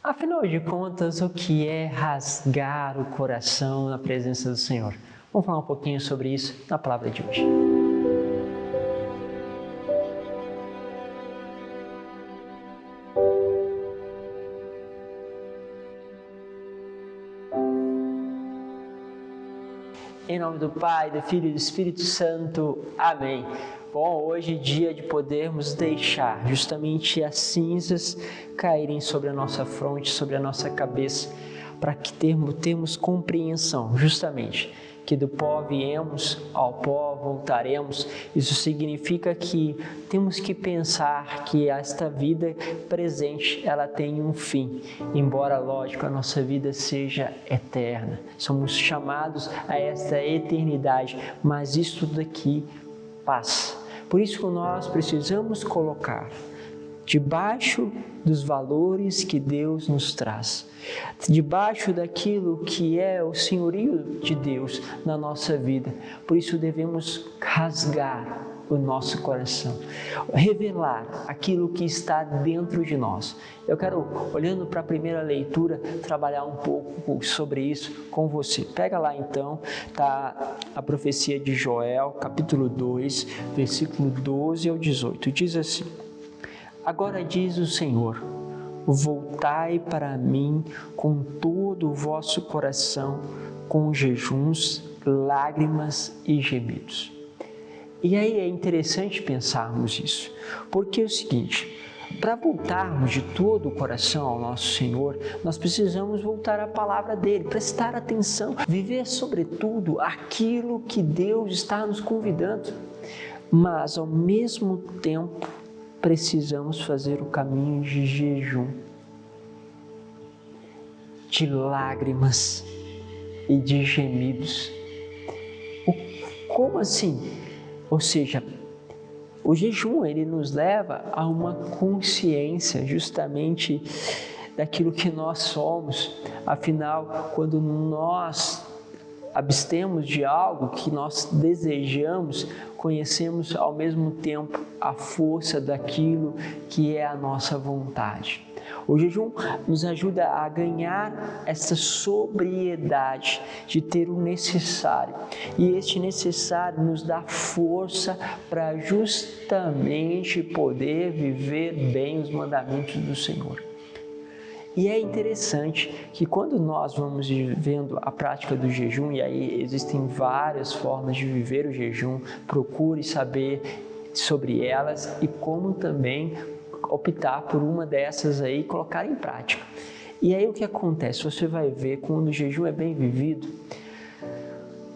Afinal de contas, o que é rasgar o coração na presença do Senhor? Vamos falar um pouquinho sobre isso na palavra de hoje. Em nome do Pai, do Filho e do Espírito Santo. Amém. Bom, hoje é dia de podermos deixar justamente as cinzas caírem sobre a nossa fronte, sobre a nossa cabeça, para que termos compreensão, justamente, que do pó viemos, ao pó voltaremos. Isso significa que temos que pensar que esta vida presente, ela tem um fim, embora, lógico, a nossa vida seja eterna. Somos chamados a esta eternidade, mas isso daqui passa. Por isso que nós precisamos colocar debaixo dos valores que Deus nos traz, debaixo daquilo que é o senhorio de Deus na nossa vida. Por isso devemos rasgar o nosso coração, revelar aquilo que está dentro de nós. Eu quero, olhando para a primeira leitura, trabalhar um pouco sobre isso com você. Pega lá então, tá a profecia de Joel, capítulo 2, versículo 12 ao 18. Diz assim: Agora diz o Senhor, voltai para mim com todo o vosso coração, com jejuns, lágrimas e gemidos. E aí é interessante pensarmos isso, porque é o seguinte: para voltarmos de todo o coração ao nosso Senhor, nós precisamos voltar à palavra dele, prestar atenção, viver sobretudo aquilo que Deus está nos convidando, mas ao mesmo tempo precisamos fazer o caminho de jejum, de lágrimas e de gemidos. Como assim? Ou seja, o jejum, ele nos leva a uma consciência justamente daquilo que nós somos. Afinal, quando nós abstemos de algo que nós desejamos, conhecemos ao mesmo tempo a força daquilo que é a nossa vontade. O jejum nos ajuda a ganhar essa sobriedade de ter o necessário. E este necessário nos dá força para justamente poder viver bem os mandamentos do Senhor. E é interessante que quando nós vamos vivendo a prática do jejum, e aí existem várias formas de viver o jejum, procure saber sobre elas e como também optar por uma dessas aí e colocar em prática. E aí o que acontece? Você vai ver, quando o jejum é bem vivido,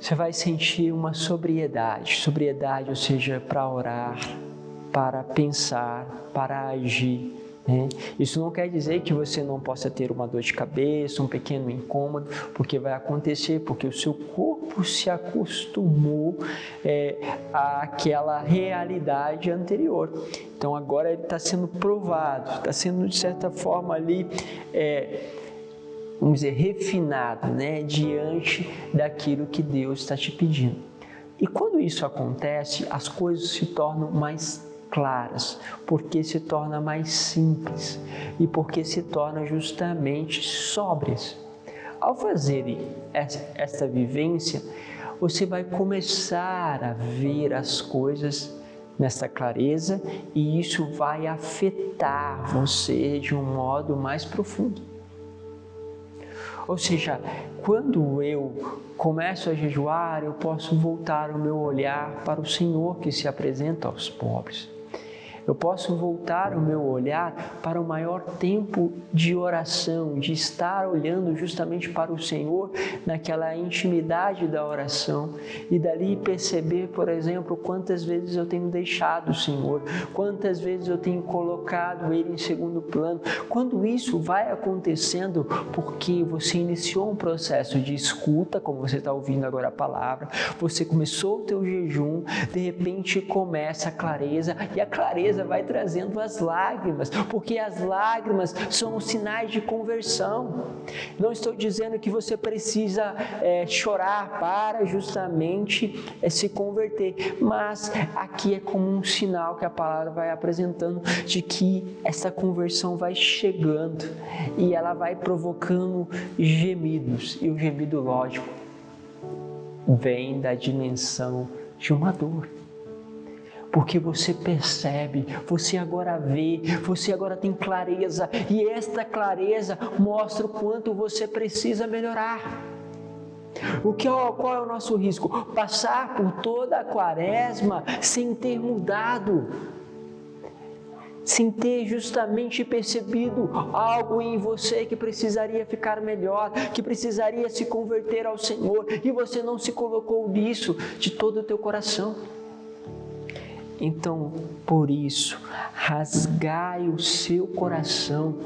você vai sentir uma sobriedade, ou seja, para orar, para pensar, para agir. Isso não quer dizer que você não possa ter uma dor de cabeça, um pequeno incômodo, porque vai acontecer, porque o seu corpo se acostumou àquela realidade anterior. Então agora ele está sendo provado, está sendo de certa forma ali, vamos dizer, refinado, diante daquilo que Deus está te pedindo. E quando isso acontece, as coisas se tornam mais claras, porque se torna mais simples e porque se torna justamente sóbrias. Ao fazer esta vivência, você vai começar a ver as coisas nessa clareza e isso vai afetar você de um modo mais profundo. Ou seja, quando eu começo a jejuar, eu posso voltar o meu olhar para o Senhor que se apresenta aos pobres. Eu posso voltar o meu olhar para o maior tempo de oração, de estar olhando justamente para o Senhor naquela intimidade da oração e dali perceber, por exemplo, quantas vezes eu tenho deixado o Senhor, quantas vezes eu tenho colocado Ele em segundo plano. Quando isso vai acontecendo, porque você iniciou um processo de escuta, como você está ouvindo agora a palavra, você começou o teu jejum, de repente começa a clareza, e a clareza clareza, vai trazendo as lágrimas, porque as lágrimas são os sinais de conversão. Não estou dizendo que você precisa chorar para justamente se converter, mas aqui é como um sinal que a palavra vai apresentando de que essa conversão vai chegando e ela vai provocando gemidos, e o gemido, lógico, vem da dimensão de uma dor. Porque você percebe, você agora vê, você agora tem clareza, e esta clareza mostra o quanto você precisa melhorar. Qual é o nosso risco? Passar por toda a quaresma sem ter mudado, sem ter justamente percebido algo em você que precisaria ficar melhor, que precisaria se converter ao Senhor, e você não se colocou nisso de todo o teu coração. Então, por isso, rasgai o seu coração,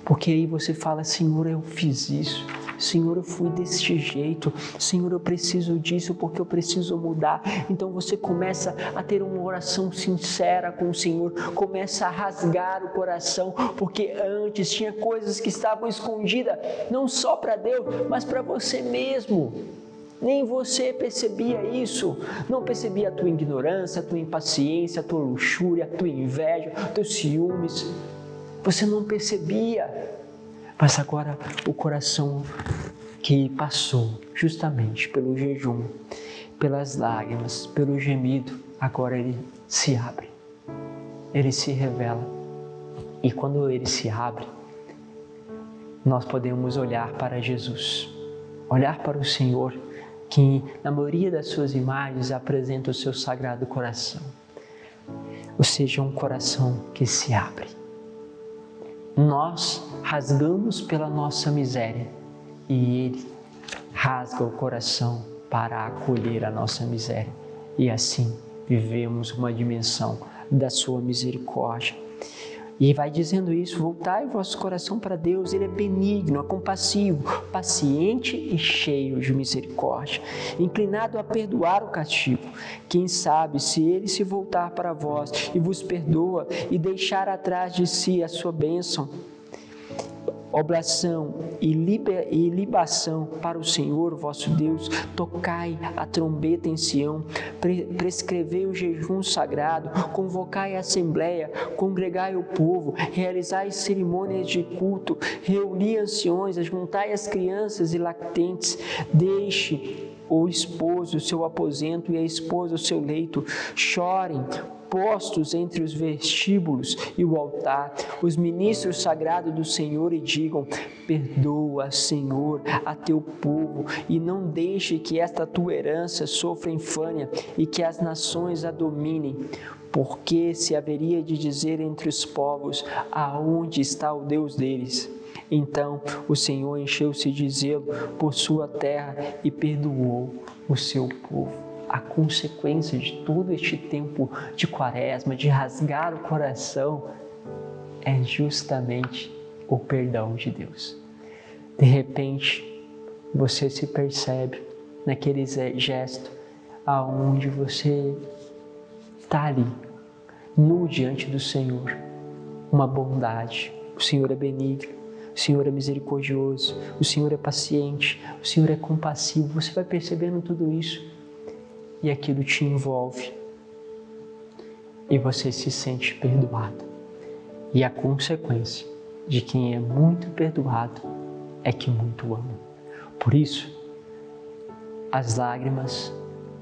porque aí você fala: Senhor, eu fiz isso, Senhor, eu fui deste jeito, Senhor, eu preciso disso porque eu preciso mudar. Então você começa a ter uma oração sincera com o Senhor, começa a rasgar o coração, porque antes tinha coisas que estavam escondidas, não só para Deus, mas para você mesmo. Nem você percebia isso, não percebia a tua ignorância, a tua impaciência, a tua luxúria, a tua inveja, os teus ciúmes. Você não percebia, mas agora o coração que passou justamente pelo jejum, pelas lágrimas, pelo gemido, agora ele se abre, ele se revela. E quando ele se abre, nós podemos olhar para Jesus, olhar para o Senhor, que na maioria das suas imagens apresenta o seu sagrado coração, ou seja, um coração que se abre. Nós rasgamos pela nossa miséria e Ele rasga o coração para acolher a nossa miséria, e assim vivemos uma dimensão da sua misericórdia. E vai dizendo isso: voltai o vosso coração para Deus, Ele é benigno, é compassivo, paciente e cheio de misericórdia, inclinado a perdoar o castigo. Quem sabe, se Ele se voltar para vós e vos perdoa e deixar atrás de si a sua bênção, oblação e libação para o Senhor vosso Deus, tocai a trombeta em Sião, prescrevei o jejum sagrado, convocai a assembleia, congregai o povo, realizai cerimônias de culto, reuni anciões, ajuntai as crianças e lactentes, deixe o esposo o seu aposento e a esposa o seu leito, chorem, postos entre os vestíbulos e o altar, os ministros sagrados do Senhor, e digam: perdoa, Senhor, a teu povo, e não deixe que esta tua herança sofra infâmia e que as nações a dominem. Porque se haveria de dizer entre os povos: aonde está o Deus deles? Então o Senhor encheu-se de zelo por sua terra e perdoou o seu povo. A consequência de todo este tempo de quaresma, de rasgar o coração, é justamente o perdão de Deus. De repente, você se percebe naquele gesto aonde você está ali, nu diante do Senhor, uma bondade. O Senhor é benigno, o Senhor é misericordioso, o Senhor é paciente, o Senhor é compassivo. Você vai percebendo tudo isso e aquilo te envolve e você se sente perdoado. E a consequência de quem é muito perdoado é que muito ama. Por isso, as lágrimas,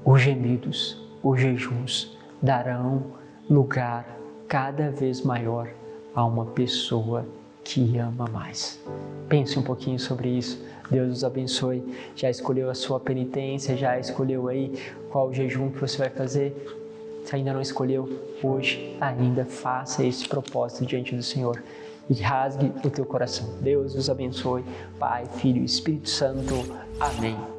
os gemidos, os jejuns darão lugar cada vez maior a uma pessoa que ama mais. Pense um pouquinho sobre isso. Deus os abençoe. Já escolheu a sua penitência? Já escolheu aí qual o jejum que você vai fazer? Se ainda não escolheu, hoje ainda faça esse propósito diante do Senhor e rasgue o teu coração. Deus os abençoe. Pai, Filho e Espírito Santo. Amém.